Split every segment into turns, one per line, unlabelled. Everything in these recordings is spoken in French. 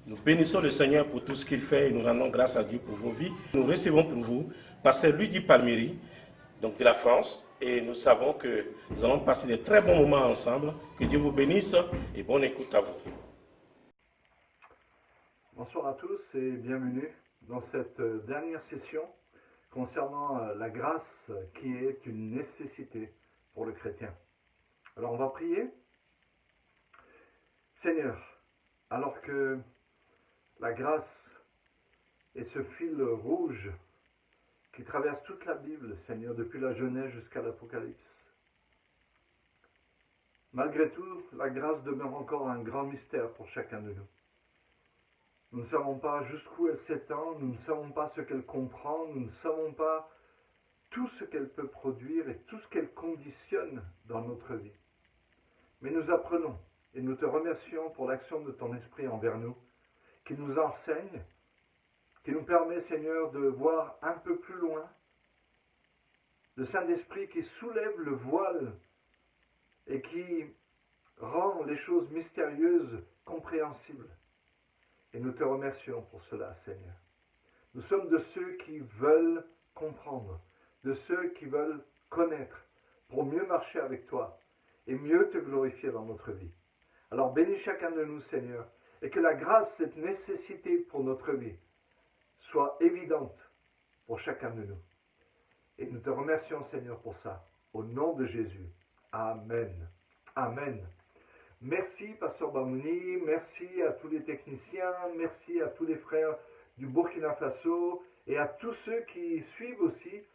Nous bénissons le Seigneur pour tout ce qu'il fait et nous rendons grâce à Dieu pour vos vies. Nous recevons pour vous Pasteur Luigi Palmieri, donc de la France, et nous savons que nous allons passer de très bons moments ensemble. Que Dieu vous bénisse et bonne écoute à vous.
Bonsoir à tous et bienvenue dans cette dernière session concernant la grâce qui est une nécessité pour le chrétien. Alors on va prier. Seigneur, alors que la grâce est ce fil rouge qui traverse toute la Bible, Seigneur, depuis la Genèse jusqu'à l'Apocalypse, malgré tout, la grâce demeure encore un grand mystère pour chacun de nous. Nous ne savons pas jusqu'où elle s'étend, nous ne savons pas ce qu'elle comprend, nous ne savons pas tout ce qu'elle peut produire et tout ce qu'elle conditionne dans notre vie. Mais nous apprenons et nous te remercions pour l'action de ton esprit envers nous, qui nous enseigne, qui nous permet, Seigneur, de voir un peu plus loin, le Saint-Esprit qui soulève le voile et qui rend les choses mystérieuses compréhensibles. Et nous te remercions pour cela, Seigneur. Nous sommes de ceux qui veulent comprendre, de ceux qui veulent connaître, pour mieux marcher avec toi et mieux te glorifier dans notre vie. Alors bénis chacun de nous, Seigneur, et que la grâce, cette nécessité pour notre vie, soit évidente pour chacun de nous. Et nous te remercions, Seigneur, pour ça. Au nom de Jésus. Amen. Amen. Merci, Pasteur Bamouni, merci à tous les techniciens, merci à tous les frères du Burkina Faso et à tous ceux qui suivent aussi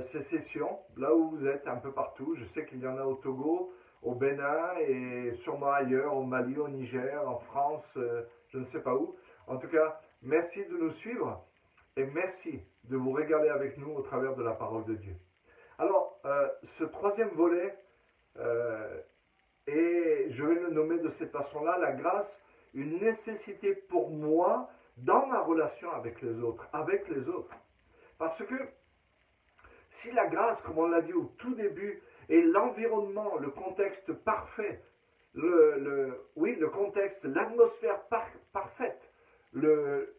ces sessions, là où vous êtes, un peu partout. Je sais qu'il y en a au Togo, au Bénin et sûrement ailleurs, au Mali, au Niger, en France, je ne sais pas où. En tout cas, merci de nous suivre et merci de vous régaler avec nous au travers de la parole de Dieu. Alors, ce troisième volet, et je vais le nommer de cette façon-là, la grâce, une nécessité pour moi dans ma relation avec les autres, Parce que si la grâce, comme on l'a dit au tout début, est l'environnement, le contexte parfait, le contexte, l'atmosphère parfaite, le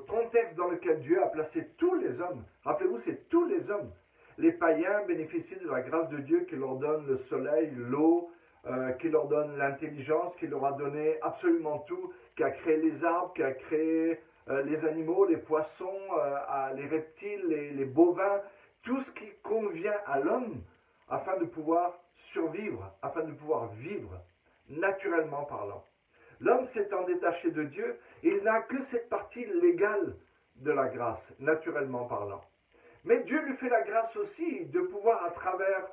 contexte dans lequel Dieu a placé tous les hommes, rappelez-vous, c'est tous les hommes. Les païens bénéficient de la grâce de Dieu qui leur donne le soleil, l'eau, qui leur donne l'intelligence, qui leur a donné absolument tout, qui a créé les arbres, qui a créé les animaux, les poissons, les reptiles, les bovins, tout ce qui convient à l'homme afin de pouvoir survivre, afin de pouvoir vivre, naturellement parlant. L'homme s'étant détaché de Dieu, il n'a que cette partie légale de la grâce, naturellement parlant. Mais Dieu lui fait la grâce aussi de pouvoir, à travers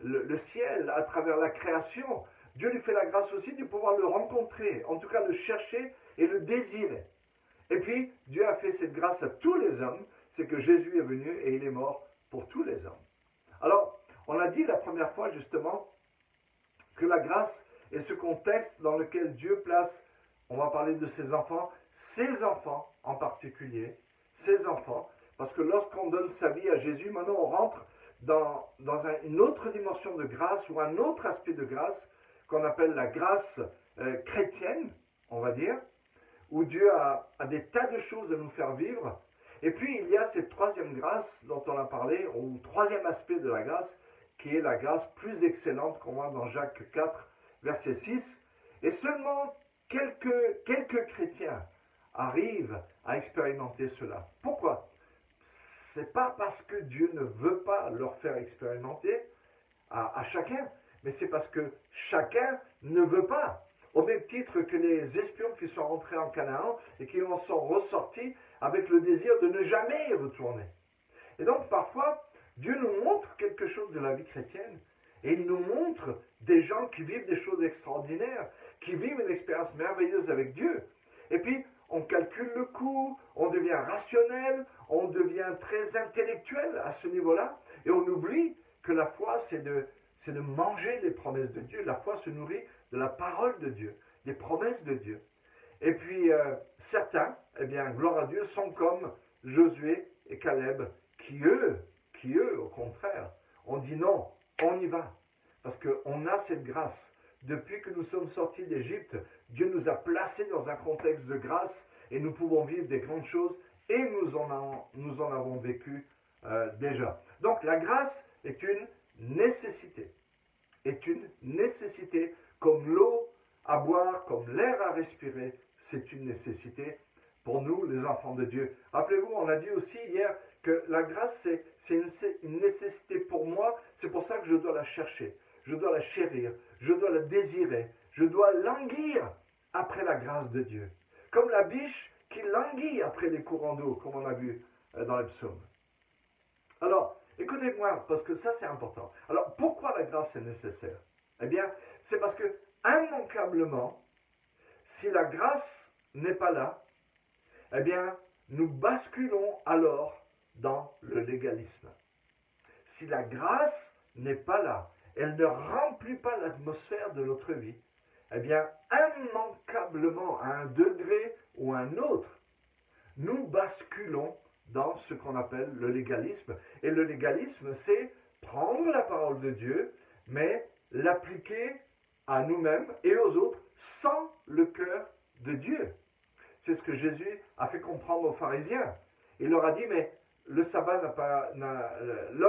le ciel, à travers la création, Dieu lui fait la grâce aussi de pouvoir le rencontrer, en tout cas le chercher et le désirer. Et puis, Dieu a fait cette grâce à tous les hommes, c'est que Jésus est venu et il est mort pour tous les hommes. Alors, on a dit la première fois justement que la grâce est ce contexte dans lequel Dieu place, on va parler de ses enfants en particulier, ses enfants, parce que lorsqu'on donne sa vie à Jésus, maintenant on rentre dans une autre dimension de grâce ou un autre aspect de grâce qu'on appelle la grâce chrétienne, on va dire, où Dieu a des tas de choses à nous faire vivre. Et puis il y a cette troisième grâce dont on a parlé, ou troisième aspect de la grâce, qui est la grâce plus excellente qu'on voit dans Jacques 4, verset 6. Et seulement quelques chrétiens arrivent à expérimenter cela. Pourquoi ? C'est pas parce que Dieu ne veut pas leur faire expérimenter à chacun, mais c'est parce que chacun ne veut pas. Au même titre que les espions qui sont rentrés en Canaan et qui en sont ressortis avec le désir de ne jamais y retourner. Et donc parfois, Dieu nous montre quelque chose de la vie chrétienne et il nous montre des gens qui vivent des choses extraordinaires, qui vivent une expérience merveilleuse avec Dieu. Et puis, on calcule le coût, on devient rationnel, on devient très intellectuel à ce niveau-là, et on oublie que la foi, c'est de manger les promesses de Dieu. La foi se nourrit de la parole de Dieu, des promesses de Dieu. Et puis, certains, eh bien, gloire à Dieu, sont comme Josué et Caleb, qui eux, au contraire, ont dit non, on y va. Parce qu'on a cette grâce. Depuis que nous sommes sortis d'Égypte, Dieu nous a placés dans un contexte de grâce et nous pouvons vivre des grandes choses et nous en avons vécu déjà. Donc la grâce est une nécessité. Est une nécessité comme l'eau à boire, comme l'air à respirer, c'est une nécessité pour nous, les enfants de Dieu. Rappelez-vous, on a dit aussi hier que la grâce, c'est une nécessité pour moi, c'est pour ça que je dois la chercher, je dois la chérir, je dois la désirer, je dois languir après la grâce de Dieu. Comme la biche qui languit après les courants d'eau, comme on a vu dans les psaumes. Alors, écoutez-moi, parce que ça c'est important. Alors, pourquoi la grâce est nécessaire? Eh bien, c'est parce que, immanquablement, si la grâce n'est pas là, eh bien, nous basculons alors dans le légalisme. Si la grâce n'est pas là, elle ne remplit pas l'atmosphère de notre vie, eh bien, immanquablement, à un degré ou un autre, nous basculons dans ce qu'on appelle le légalisme. Et le légalisme, c'est prendre la parole de Dieu, mais l'appliquer à nous-mêmes et aux autres sans le cœur de Dieu. C'est ce que Jésus a fait comprendre aux pharisiens. Il leur a dit, mais l'homme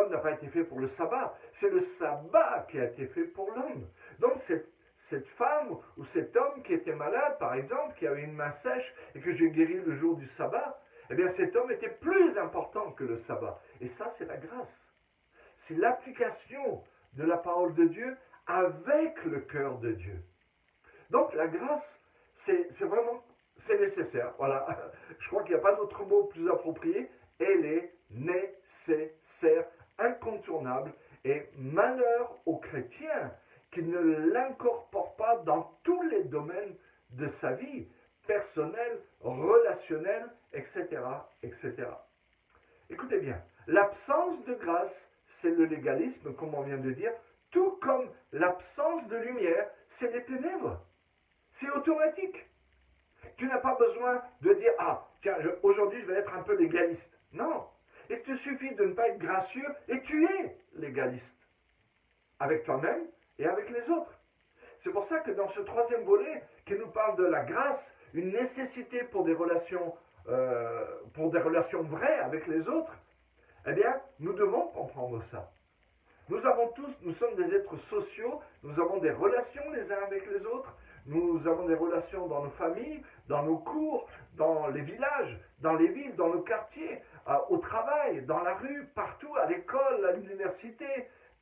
n'a pas été fait pour le sabbat. C'est le sabbat qui a été fait pour l'homme. Donc cette femme ou cet homme qui était malade, par exemple, qui avait une main sèche et que j'ai guéri le jour du sabbat, eh bien cet homme était plus important que le sabbat. Et ça, c'est la grâce. C'est l'application de la parole de Dieu avec le cœur de Dieu. Donc la grâce, c'est nécessaire. Voilà, je crois qu'il n'y a pas d'autre mot plus approprié. Elle est nécessaire, incontournable, et malheur aux chrétiens qui ne l'incorporent pas dans tous les domaines de sa vie, personnelle, relationnelle, etc., etc. Écoutez bien, l'absence de grâce, c'est le légalisme, comme on vient de dire, tout comme l'absence de lumière, c'est les ténèbres. C'est automatique. Tu n'as pas besoin de dire, ah, tiens, aujourd'hui je vais être un peu légaliste. Non. Il te suffit de ne pas être gracieux et tu es légaliste. Avec toi-même et avec les autres. C'est pour ça que dans ce troisième volet, qui nous parle de la grâce, une nécessité pour des relations vraies avec les autres, eh bien, nous devons comprendre ça. Nous sommes des êtres sociaux, nous avons des relations les uns avec les autres, nous avons des relations dans nos familles, dans nos cours, dans les villages, dans les villes, dans nos quartiers, au travail, dans la rue, partout, à l'école, à l'université,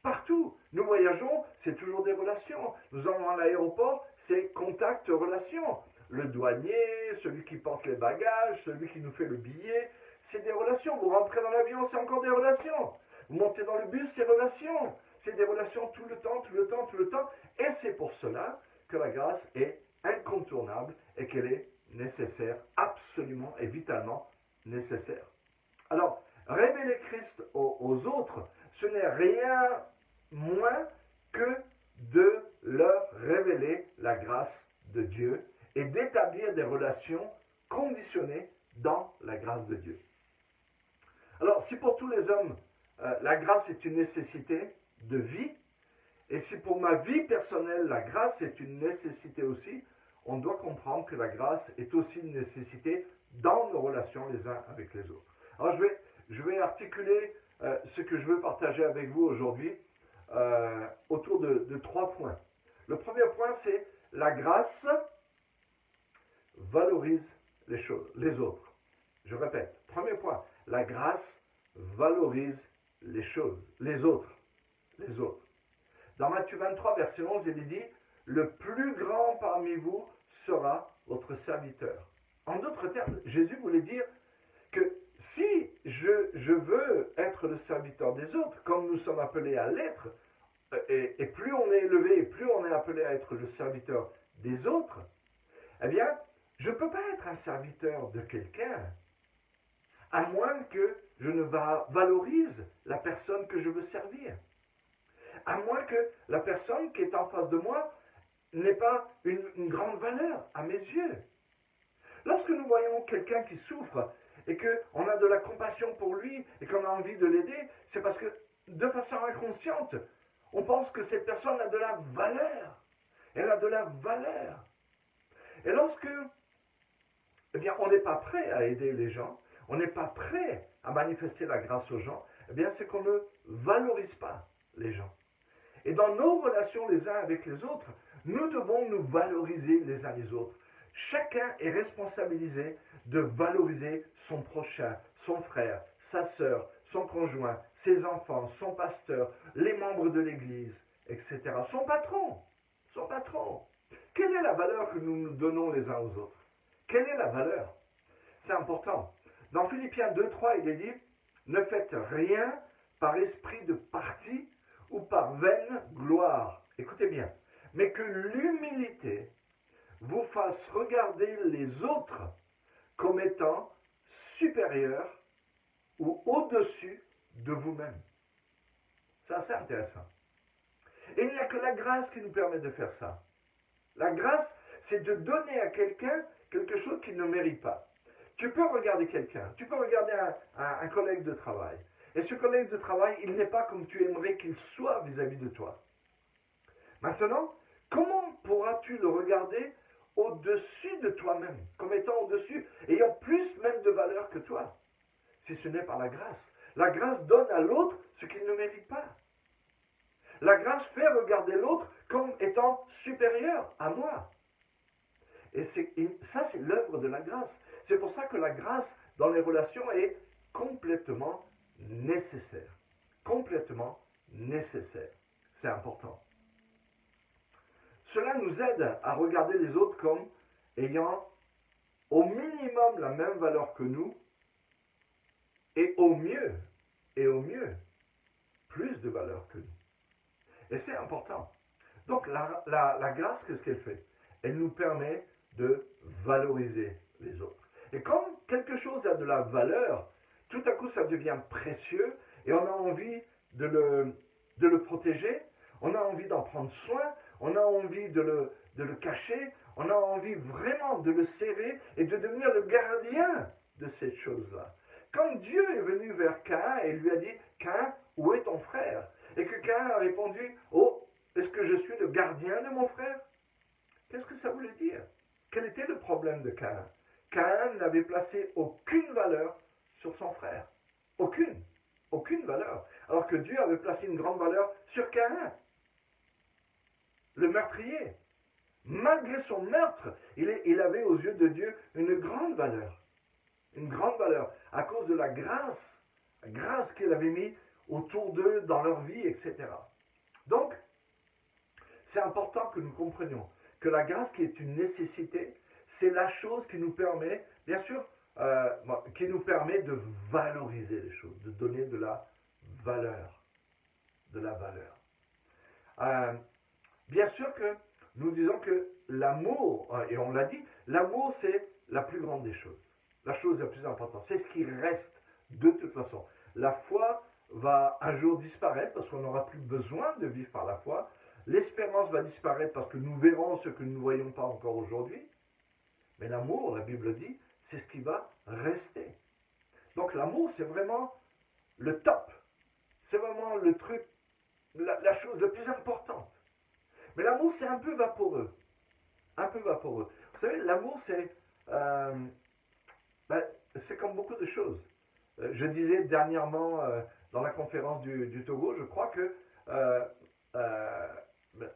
partout. Nous voyageons, c'est toujours des relations. Nous allons à l'aéroport, c'est contact, relation. Le douanier, celui qui porte les bagages, celui qui nous fait le billet, c'est des relations. Vous rentrez dans l'avion, c'est encore des relations. Vous montez dans le bus, c'est relations. C'est des relations tout le temps, tout le temps, tout le temps. Et c'est pour cela que la grâce est incontournable et qu'elle est nécessaire, absolument et vitalement nécessaire. Alors, révéler Christ aux autres, ce n'est rien moins que de leur révéler la grâce de Dieu et d'établir des relations conditionnées dans la grâce de Dieu. Alors, si pour tous les hommes, la grâce est une nécessité de vie, et si pour ma vie personnelle, la grâce est une nécessité aussi, on doit comprendre que la grâce est aussi une nécessité dans nos relations les uns avec les autres. Alors, je vais articuler ce que je veux partager avec vous aujourd'hui autour de 3 points. Le premier point, c'est la grâce valorise les autres. Je répète, premier point, la grâce valorise les autres. Dans Matthieu 23, verset 11, il est dit, le plus grand parmi vous sera votre serviteur. En d'autres termes, Jésus voulait dire que si je veux être le serviteur des autres, comme nous sommes appelés à l'être, et plus on est élevé, et plus on est appelé à être le serviteur des autres, eh bien, je ne peux pas être un serviteur de quelqu'un, à moins que je ne valorise la personne que je veux servir. À moins que la personne qui est en face de moi n'ait pas une grande valeur à mes yeux. Lorsque nous voyons quelqu'un qui souffre et qu'on a de la compassion pour lui et qu'on a envie de l'aider, c'est parce que, de façon inconsciente, on pense que cette personne a de la valeur. Elle a de la valeur. Et lorsque, eh bien, on n'est pas prêt à aider les gens, on n'est pas prêt à manifester la grâce aux gens, eh bien, c'est qu'on ne valorise pas les gens. Et dans nos relations les uns avec les autres, nous devons nous valoriser les uns les autres. Chacun est responsabilisé de valoriser son prochain, son frère, sa sœur, son conjoint, ses enfants, son pasteur, les membres de l'église, etc. Son patron, son patron. Quelle est la valeur que nous nous donnons les uns aux autres? Quelle est la valeur? C'est important. Dans Philippiens 2:3, il est dit, ne faites rien par esprit de parti ou par vaine gloire. Écoutez bien. Mais que l'humilité vous fasse regarder les autres comme étant supérieurs ou au-dessus de vous-même. C'est assez intéressant. Et il n'y a que la grâce qui nous permet de faire ça. La grâce, c'est de donner à quelqu'un quelque chose qu'il ne mérite pas. Tu peux regarder quelqu'un, tu peux regarder un collègue de travail. Et ce collègue de travail, il n'est pas comme tu aimerais qu'il soit vis-à-vis de toi. Maintenant, comment pourras-tu le regarder au-dessus de toi-même, comme étant au-dessus, ayant plus même de valeur que toi, si ce n'est par la grâce? La grâce donne à l'autre ce qu'il ne mérite pas. La grâce fait regarder l'autre comme étant supérieur à moi. Et ça, c'est l'œuvre de la grâce. C'est pour ça que la grâce dans les relations est complètement nécessaire. Complètement nécessaire. C'est important. Cela nous aide à regarder les autres comme ayant au minimum la même valeur que nous et au mieux, plus de valeur que nous. Et c'est important. Donc la grâce, qu'est-ce qu'elle fait? Elle nous permet de valoriser les autres. Et comme quelque chose a de la valeur, tout à coup ça devient précieux et on a envie de le protéger, on a envie d'en prendre soin, on a envie de le cacher, on a envie vraiment de le serrer et de devenir le gardien de cette chose-là. Quand Dieu est venu vers Caïn et lui a dit, Caïn, où est ton frère? Et que Caïn a répondu, oh, est-ce que je suis le gardien de mon frère? Qu'est-ce que ça voulait dire? Quel était le problème de Caïn? Caïn n'avait placé aucune valeur sur son frère. Aucune valeur. Alors que Dieu avait placé une grande valeur sur Caïn, le meurtrier. Malgré son meurtre, il avait aux yeux de Dieu une grande valeur. Une grande valeur à cause de la grâce qu'il avait mis autour d'eux dans leur vie, etc. Donc, c'est important que nous comprenions que la grâce qui est une nécessité, c'est la chose qui nous permet, bien sûr, qui nous permet de valoriser les choses, de donner de la valeur. De la valeur. Bien sûr que nous disons que l'amour, et on l'a dit, l'amour c'est la plus grande des choses. La chose la plus importante. C'est ce qui reste de toute façon. La foi va un jour disparaître parce qu'on n'aura plus besoin de vivre par la foi. L'espérance va disparaître parce que nous verrons ce que nous ne voyons pas encore aujourd'hui. Mais l'amour, la Bible dit, c'est ce qui va rester. Donc l'amour, c'est vraiment le top. C'est vraiment le truc, la chose la plus importante. Mais l'amour, c'est un peu vaporeux. Un peu vaporeux. Vous savez, l'amour, c'est comme beaucoup de choses. Je disais dernièrement dans la conférence du Togo, je crois que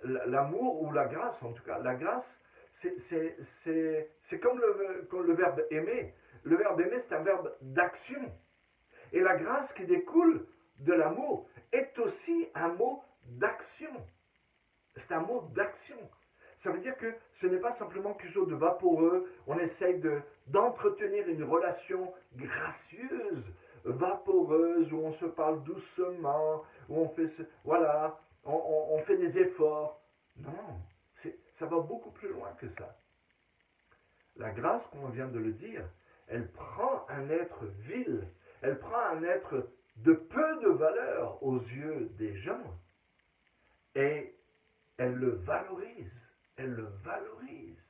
l'amour ou la grâce, en tout cas, la grâce, c'est comme le verbe aimer. Le verbe aimer, c'est un verbe d'action. Et la grâce qui découle de l'amour est aussi un mot d'action. C'est un mot d'action. Ça veut dire que ce n'est pas simplement quelque chose de vaporeux. On essaye d'entretenir une relation gracieuse, vaporeuse, où on se parle doucement, où on fait on fait des efforts. Non, ça va beaucoup plus loin que ça. La grâce, comme on vient de le dire, elle prend un être vil, elle prend un être de peu de valeur aux yeux des gens, et elle le valorise. Elle le valorise.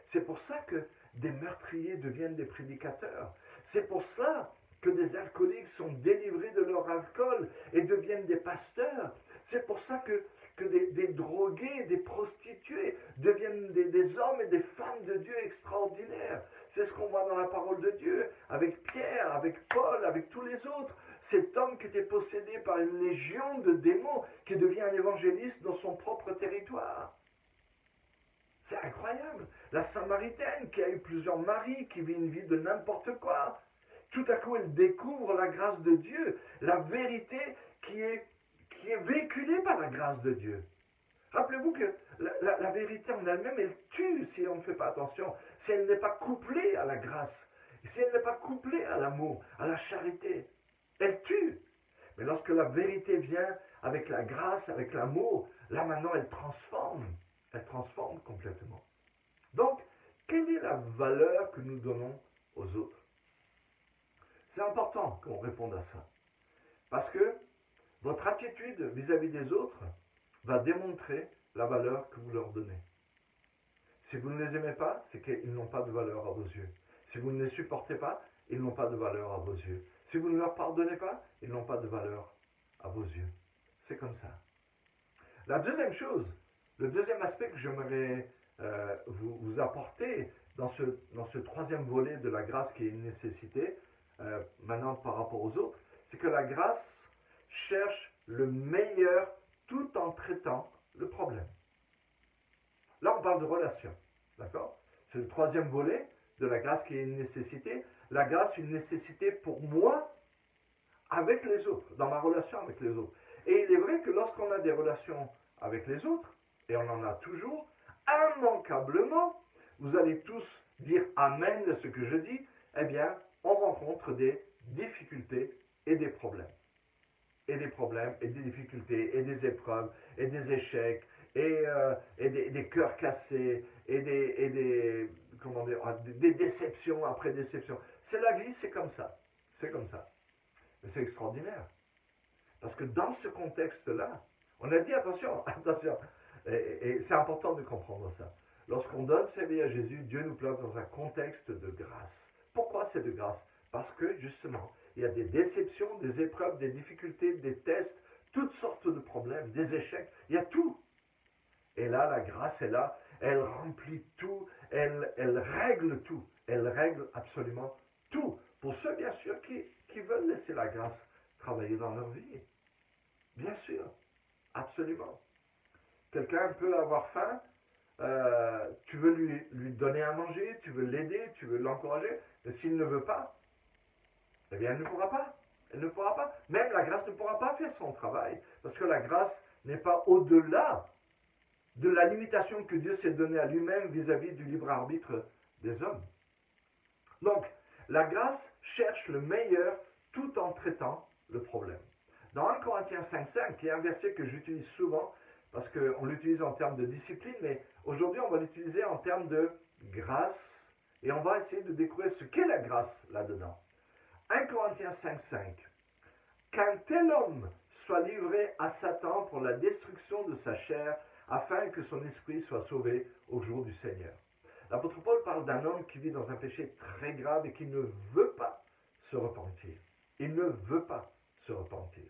C'est pour ça que des meurtriers deviennent des prédicateurs. C'est pour cela que des alcooliques sont délivrés de leur alcool et deviennent des pasteurs. C'est pour ça que des drogués, des prostituées deviennent des hommes et des femmes de Dieu extraordinaires. C'est ce qu'on voit dans la parole de Dieu, avec Pierre, avec Paul, avec tous les autres. Cet homme qui était possédé par une légion de démons, qui devient un évangéliste dans son propre territoire. C'est incroyable. La Samaritaine qui a eu plusieurs maris, qui vit une vie de n'importe quoi. Tout à coup, elle découvre la grâce de Dieu, la vérité qui est véhiculée par la grâce de Dieu. Rappelez-vous que la vérité en elle-même, elle tue si on ne fait pas attention, si elle n'est pas couplée à la grâce, si elle n'est pas couplée à l'amour, à la charité. Elle tue. Mais lorsque la vérité vient avec la grâce, avec l'amour, là maintenant elle transforme. Elle transforme complètement. Donc, quelle est la valeur que nous donnons aux autres? C'est important qu'on réponde à ça. Parce que votre attitude vis-à-vis des autres va démontrer la valeur que vous leur donnez. Si vous ne les aimez pas, c'est qu'ils n'ont pas de valeur à vos yeux. Si vous ne les supportez pas, ils n'ont pas de valeur à vos yeux. Si vous ne leur pardonnez pas, ils n'ont pas de valeur à vos yeux. C'est comme ça. La deuxième chose, le deuxième aspect que j'aimerais vous apporter dans ce troisième volet de la grâce qui est une nécessité, maintenant par rapport aux autres, c'est que la grâce cherche le meilleur tout en traitant le problème. Là, on parle de relation, d'accord? C'est le troisième volet de la grâce qui est une nécessité. La grâce, une nécessité pour moi avec les autres, dans ma relation avec les autres. Et il est vrai que lorsqu'on a des relations avec les autres, et on en a toujours, immanquablement, vous allez tous dire Amen à ce que je dis, eh bien, on rencontre des difficultés et des problèmes. Et des problèmes, et des difficultés, et des épreuves, et des échecs, et des cœurs cassés, et des déceptions après déceptions. C'est la vie, c'est comme ça. C'est comme ça. Mais c'est extraordinaire. Parce que dans ce contexte-là, on a dit attention, attention, et c'est important de comprendre ça. Lorsqu'on donne sa vie à Jésus, Dieu nous place dans un contexte de grâce. Pourquoi c'est de grâce? Parce que justement, il y a des déceptions, des épreuves, des difficultés, des tests, toutes sortes de problèmes, des échecs, il y a tout. Et là, la grâce est là, elle remplit tout, elle règle tout, elle règle absolument tout. Pour ceux, bien sûr, qui veulent laisser la grâce travailler dans leur vie. Bien sûr, absolument. Quelqu'un peut avoir faim, tu veux lui donner à manger, tu veux l'aider, tu veux l'encourager, mais s'il ne veut pas, eh bien, elle ne pourra pas. Elle ne pourra pas. Même la grâce ne pourra pas faire son travail, parce que la grâce n'est pas au-delà de la limitation que Dieu s'est donnée à lui-même vis-à-vis du libre arbitre des hommes. Donc, la grâce cherche le meilleur tout en traitant le problème. Dans 1 Corinthiens 5,5, qui est un verset que j'utilise souvent, parce qu'on l'utilise en termes de discipline, mais aujourd'hui on va l'utiliser en termes de grâce, et on va essayer de découvrir ce qu'est la grâce là-dedans. 1 Corinthiens 5,5. Qu'un tel homme soit livré à Satan pour la destruction de sa chair, afin que son esprit soit sauvé au jour du Seigneur. L'apôtre Paul parle d'un homme qui vit dans un péché très grave et qui ne veut pas se repentir. Il ne veut pas se repentir.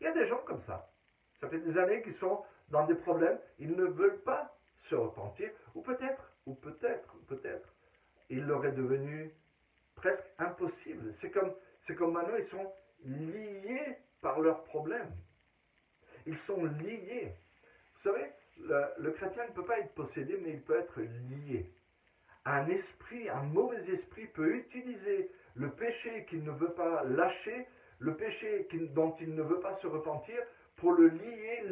Il y a des gens comme ça. Ça fait des années qu'ils sont dans des problèmes. Ils ne veulent pas se repentir. Ou peut-être, il leur est devenu presque impossible. C'est comme maintenant, ils sont liés par leurs problèmes. Ils sont liés. Vous savez, le chrétien ne peut pas être possédé, mais il peut être lié. Un esprit, un mauvais esprit peut utiliser le péché qu'il ne veut pas lâcher, le péché dont il ne veut pas se repentir, pour le lier,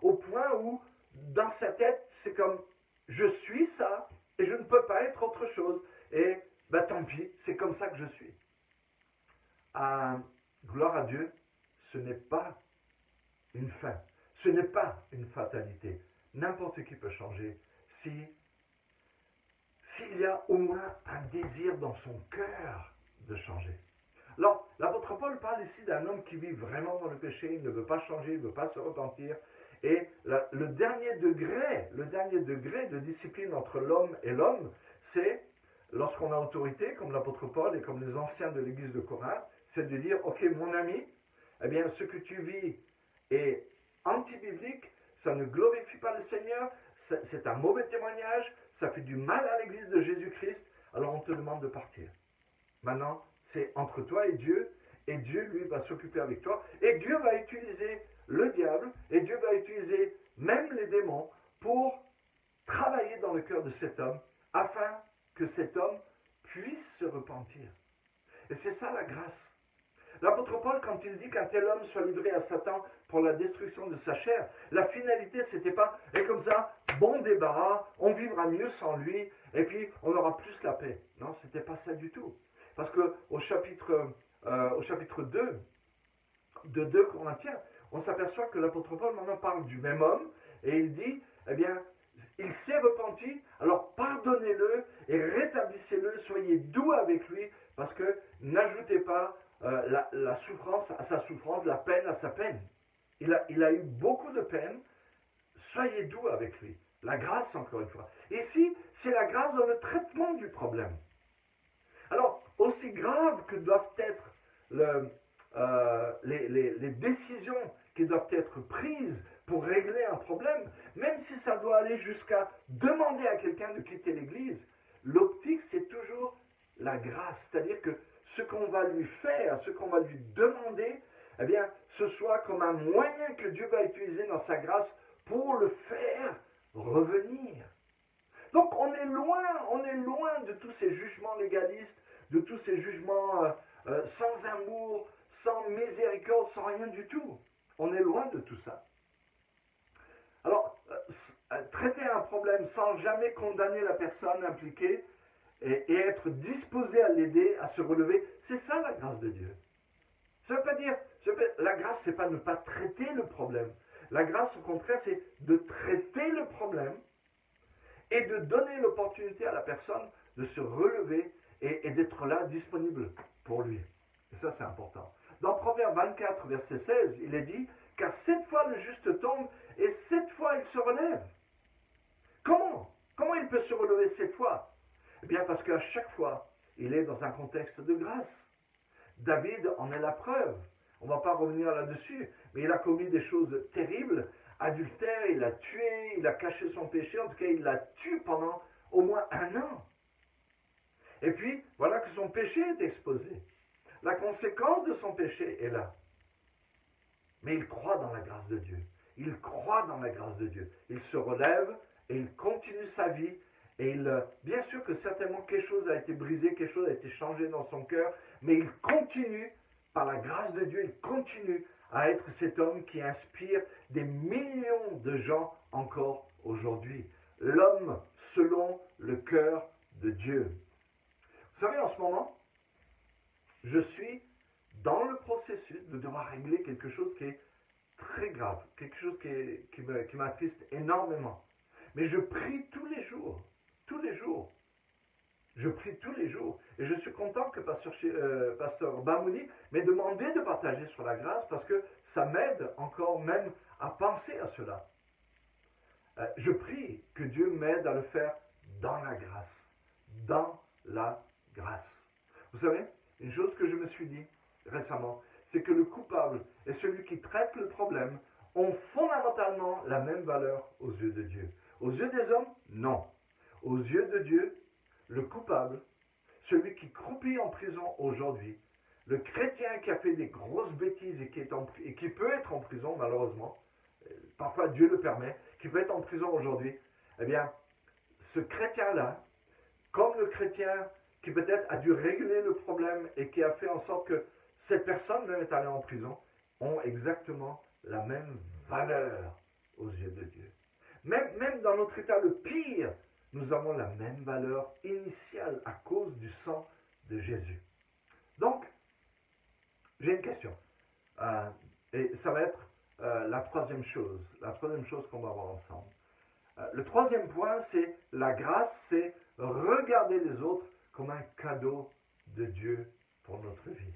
au point où, dans sa tête, c'est comme, je suis ça, et je ne peux pas être autre chose. Et, tant pis, c'est comme ça que je suis. Gloire à Dieu, ce n'est pas une fin. Ce n'est pas une fatalité. N'importe qui peut changer s'il y a au moins un désir dans son cœur de changer. Alors, l'apôtre Paul parle ici d'un homme qui vit vraiment dans le péché, il ne veut pas changer, il ne veut pas se repentir. Et le dernier degré de discipline entre l'homme et l'homme, c'est lorsqu'on a autorité, comme l'apôtre Paul et comme les anciens de l'église de Corinthe, c'est de dire, ok mon ami, eh bien ce que tu vis est anti-biblique, ça ne glorifie pas le Seigneur, c'est un mauvais témoignage, ça fait du mal à l'église de Jésus-Christ, alors on te demande de partir. Maintenant, c'est entre toi et Dieu lui va s'occuper avec toi, et Dieu va utiliser le diable, et Dieu va utiliser même les démons pour travailler dans le cœur de cet homme, afin que cet homme puisse se repentir. Et c'est ça la grâce. L'apôtre Paul, quand il dit qu'un tel homme soit livré à Satan pour la destruction de sa chair, la finalité, c'était pas, et comme ça, bon débarras, on vivra mieux sans lui, et puis on aura plus la paix. Non, c'était pas ça du tout. Parce qu'au chapitre 2 de 2 Corinthiens, on s'aperçoit que l'apôtre Paul maintenant parle du même homme, et il dit, eh bien, il s'est repenti, alors pardonnez-le et rétablissez-le, soyez doux avec lui, parce que n'ajoutez pas la souffrance à sa souffrance, la peine à sa peine. Il a eu beaucoup de peine, soyez doux avec lui. La grâce, encore une fois. Ici, c'est la grâce dans le traitement du problème. Alors, aussi grave que doivent être les décisions qui doivent être prises pour régler un problème, même si ça doit aller jusqu'à demander à quelqu'un de quitter l'église, l'optique, c'est toujours la grâce. C'est-à-dire que ce qu'on va lui faire, ce qu'on va lui demander, eh bien, ce soit comme un moyen que Dieu va utiliser dans sa grâce pour le faire revenir. Donc on est loin de tous ces jugements légalistes, de tous ces jugements sans amour, sans miséricorde, sans rien du tout. On est loin de tout ça. Alors, traiter un problème sans jamais condamner la personne impliquée et être disposé à l'aider, à se relever, c'est ça la grâce de Dieu. Ça ne veut pas dire, la grâce, c'est pas ne pas traiter le problème. La grâce, au contraire, c'est de traiter le problème et de donner l'opportunité à la personne de se relever et d'être là, disponible pour lui. Et ça, c'est important. Dans Proverbe 24, verset 16, il est dit, « Car 7 fois le juste tombe, et 7 fois il se relève. » Comment il peut se relever 7 fois? Eh bien, parce qu'à chaque fois, il est dans un contexte de grâce. David en est la preuve. On ne va pas revenir là-dessus, mais il a commis des choses terribles. Adultère, il a tué, il a caché son péché, en tout cas, il l'a tué pendant au moins 1 an. Et puis, voilà que son péché est exposé. La conséquence de son péché est là. Mais il croit dans la grâce de Dieu. Il croit dans la grâce de Dieu. Il se relève et il continue sa vie. Et bien sûr que certainement quelque chose a été brisé, quelque chose a été changé dans son cœur, mais il continue, par la grâce de Dieu, il continue à être cet homme qui inspire des millions de gens encore aujourd'hui. L'homme selon le cœur de Dieu. Vous savez, en ce moment, je suis dans le processus de devoir régler quelque chose qui est très grave, quelque chose qui m'attriste énormément. Mais je prie tous les jours. Je prie tous les jours. Et je suis content que Pasteur Bamouni m'ait demandé de partager sur la grâce parce que ça m'aide encore même à penser à cela. Je prie que Dieu m'aide à le faire dans la grâce. Dans la grâce. Vous savez, une chose que je me suis dit récemment, c'est que le coupable et celui qui traite le problème ont fondamentalement la même valeur aux yeux de Dieu. Aux yeux des hommes, non. Aux yeux de Dieu, le coupable, celui qui croupit en prison aujourd'hui, le chrétien qui a fait des grosses bêtises et qui peut être en prison malheureusement, parfois Dieu le permet, qui peut être en prison aujourd'hui, eh bien, ce chrétien-là, comme le chrétien qui peut-être a dû régler le problème et qui a fait en sorte que cette personne même est allée en prison, ont exactement la même valeur aux yeux de Dieu. Même dans notre état le pire, nous avons la même valeur initiale à cause du sang de Jésus. Donc, j'ai une question. Et ça va être la troisième chose qu'on va voir ensemble. Le troisième point, c'est la grâce, c'est regarder les autres comme un cadeau de Dieu pour notre vie.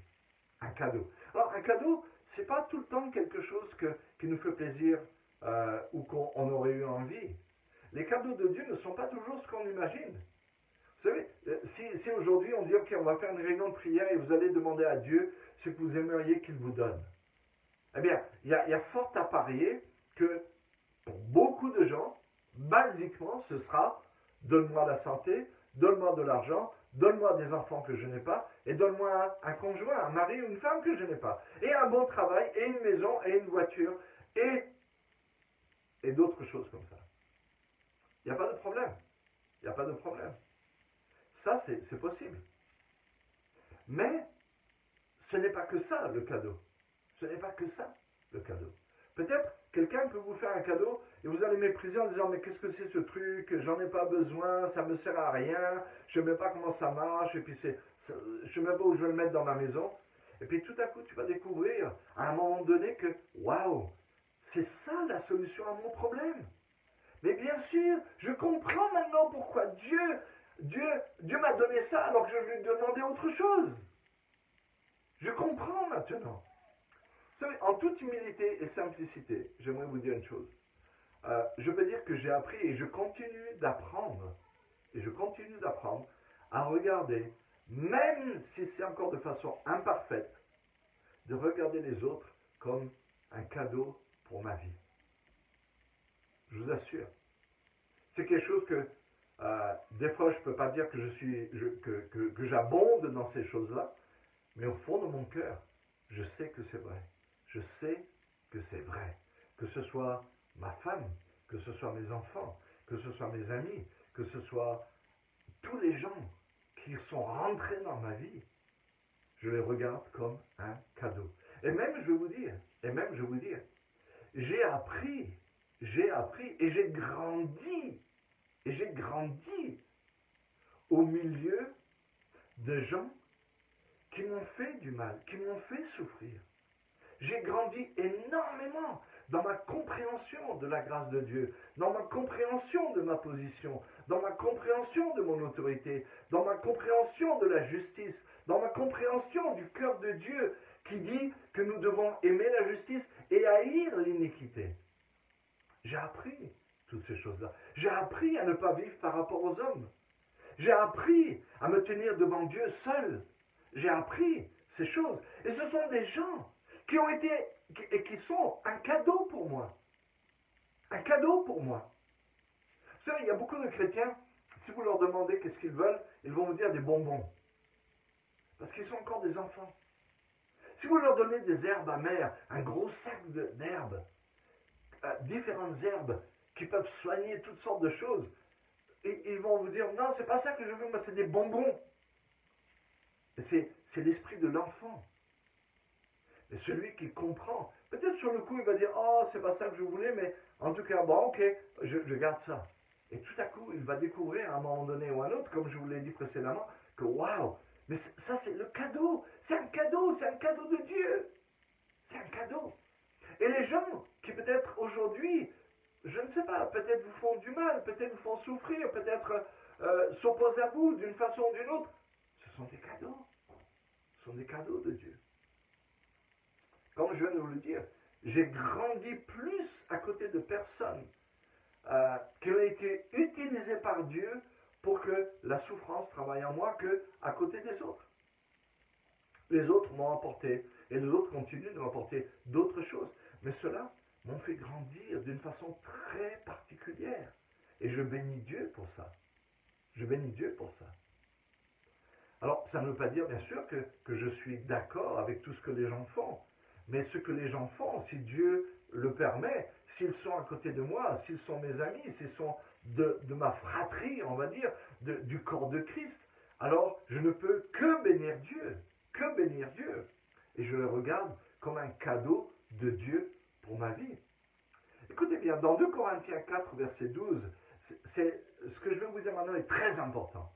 Un cadeau. Alors, un cadeau, c'est pas tout le temps quelque chose qui nous fait plaisir ou qu'on aurait eu envie. Les cadeaux de Dieu ne sont pas toujours ce qu'on imagine. Vous savez, si aujourd'hui on dit, ok, on va faire une réunion de prière et vous allez demander à Dieu ce que vous aimeriez qu'il vous donne. Eh bien, il y a fort à parier que pour beaucoup de gens, basiquement, ce sera donne-moi la santé, donne-moi de l'argent, donne-moi des enfants que je n'ai pas, et donne-moi un conjoint, un mari ou une femme que je n'ai pas, et un bon travail, et une maison, et une voiture, et d'autres choses comme ça. Il n'y a pas de problème. Il n'y a pas de problème. Ça, c'est possible. Mais ce n'est pas que ça le cadeau. Ce n'est pas que ça le cadeau. Peut-être quelqu'un peut vous faire un cadeau et vous allez mépriser en disant mais qu'est-ce que c'est ce truc, j'en ai pas besoin, ça me sert à rien, je ne sais même pas comment ça marche, et puis je ne sais même pas où je vais le mettre dans ma maison. Et puis tout à coup tu vas découvrir à un moment donné que waouh, c'est ça la solution à mon problème. Mais bien sûr, je comprends maintenant pourquoi Dieu m'a donné ça alors que je lui demandais autre chose. Je comprends maintenant. Vous savez, en toute humilité et simplicité, j'aimerais vous dire une chose. Je peux dire que j'ai appris et je continue d'apprendre, à regarder, même si c'est encore de façon imparfaite, de regarder les autres comme un cadeau pour ma vie. Je vous assure. C'est quelque chose que des fois je ne peux pas dire que j'abonde dans ces choses-là, mais au fond de mon cœur, je sais que c'est vrai. Je sais que c'est vrai. Que ce soit ma femme, que ce soit mes enfants, que ce soit mes amis, que ce soit tous les gens qui sont rentrés dans ma vie, je les regarde comme un cadeau. Et même, je vais vous dire, j'ai appris et j'ai grandi au milieu de gens qui m'ont fait du mal, qui m'ont fait souffrir. J'ai grandi énormément dans ma compréhension de la grâce de Dieu, dans ma compréhension de ma position, dans ma compréhension de mon autorité, dans ma compréhension de la justice, dans ma compréhension du cœur de Dieu qui dit que nous devons aimer la justice et haïr l'iniquité. J'ai appris toutes ces choses-là. J'ai appris à ne pas vivre par rapport aux hommes. J'ai appris à me tenir devant Dieu seul. J'ai appris ces choses. Et ce sont des gens qui ont été et qui sont un cadeau pour moi. Un cadeau pour moi. Vous savez, il y a beaucoup de chrétiens, si vous leur demandez qu'est-ce qu'ils veulent, ils vont vous dire des bonbons. Parce qu'ils sont encore des enfants. Si vous leur donnez des herbes amères, un gros sac d'herbes, différentes herbes qui peuvent soigner toutes sortes de choses, et ils vont vous dire, non, c'est pas ça que je veux, moi c'est des bonbons. C'est l'esprit de l'enfant. Et celui qui comprend, peut-être sur le coup il va dire, oh c'est pas ça que je voulais, mais en tout cas, bon ok, je garde ça. Et tout à coup il va découvrir à un moment donné ou à un autre, comme je vous l'ai dit précédemment, que waouh, mais ça c'est le cadeau, c'est un cadeau de Dieu. C'est un cadeau. Et les gens qui peut-être aujourd'hui, je ne sais pas, peut-être vous font du mal, peut-être vous font souffrir, peut-être s'opposent à vous d'une façon ou d'une autre, ce sont des cadeaux. Ce sont des cadeaux de Dieu. Comme je viens de vous le dire, j'ai grandi plus à côté de personnes qui ont été utilisées par Dieu pour que la souffrance travaille en moi qu'à côté des autres. Les autres m'ont apporté, et les autres continuent de m'apporter d'autres choses. Mais ceux-là m'ont fait grandir d'une façon très particulière. Et je bénis Dieu pour ça. Je bénis Dieu pour ça. Alors, ça ne veut pas dire, bien sûr, que je suis d'accord avec tout ce que les gens font. Mais ce que les gens font, si Dieu le permet, s'ils sont à côté de moi, s'ils sont mes amis, s'ils sont de ma fratrie, on va dire, du corps de Christ, alors je ne peux que bénir Dieu. Que bénir Dieu. Et je le regarde comme un cadeau de Dieu pour ma vie. Écoutez bien, dans 2 Corinthiens 4, verset 12, ce que je vais vous dire maintenant est très important.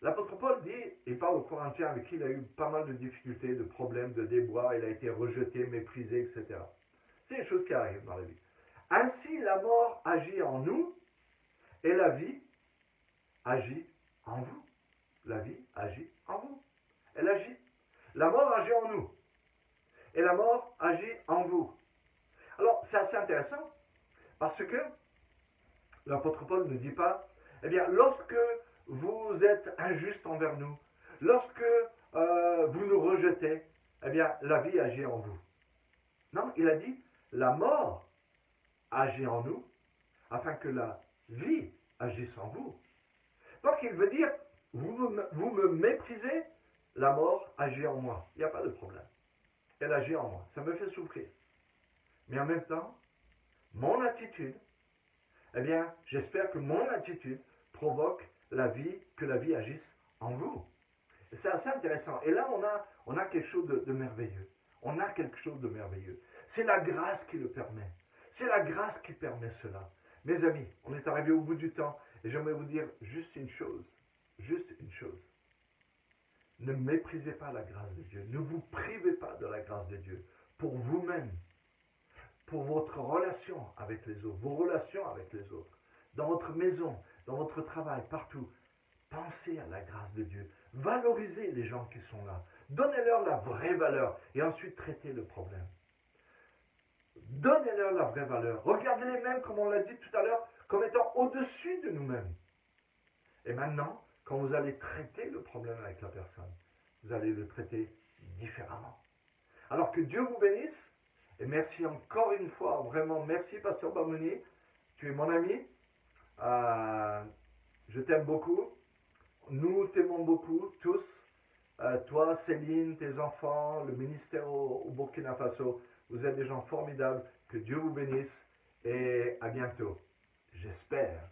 L'apôtre Paul dit, il parle aux Corinthiens avec qui il a eu pas mal de difficultés, de problèmes, de déboires, il a été rejeté, méprisé, etc. C'est des choses qui arrivent dans la vie. Ainsi, la mort agit en nous et la vie agit en vous. La vie agit en vous. Elle agit. La mort agit en nous et la mort agit en vous. Alors, c'est assez intéressant parce que l'apôtre Paul ne dit pas, eh bien, lorsque vous êtes injuste envers nous, lorsque vous nous rejetez, eh bien, la vie agit en vous. Non, il a dit, la mort agit en nous, afin que la vie agisse en vous. Donc il veut dire, vous me méprisez, la mort agit en moi. Il n'y a pas de problème. Elle agit en moi. Ça me fait souffrir. Mais en même temps, mon attitude, eh bien, j'espère que mon attitude provoque que la vie agisse en vous. C'est assez intéressant. Et là, on a quelque chose de merveilleux. On a quelque chose de merveilleux. C'est la grâce qui le permet. C'est la grâce qui permet cela. Mes amis, on est arrivé au bout du temps et j'aimerais vous dire juste une chose. Juste une chose. Ne méprisez pas la grâce de Dieu. Ne vous privez pas de la grâce de Dieu. Pour vous-même. Pour votre relation avec les autres. Vos relations avec les autres. Dans votre maison, dans votre travail, partout. Pensez à la grâce de Dieu. Valorisez les gens qui sont là. Donnez-leur la vraie valeur. Et ensuite, traitez le problème. Donnez-leur la vraie valeur. Regardez-les même, comme on l'a dit tout à l'heure, comme étant au-dessus de nous-mêmes. Et maintenant, quand vous allez traiter le problème avec la personne, vous allez le traiter différemment. Alors que Dieu vous bénisse. Et merci encore une fois, vraiment merci Pasteur Bamouni. Tu es mon ami. Je t'aime beaucoup. Nous t'aimons beaucoup, tous. Toi, Céline, tes enfants, le ministère au Burkina Faso. Vous êtes des gens formidables. Que Dieu vous bénisse. Et à bientôt. J'espère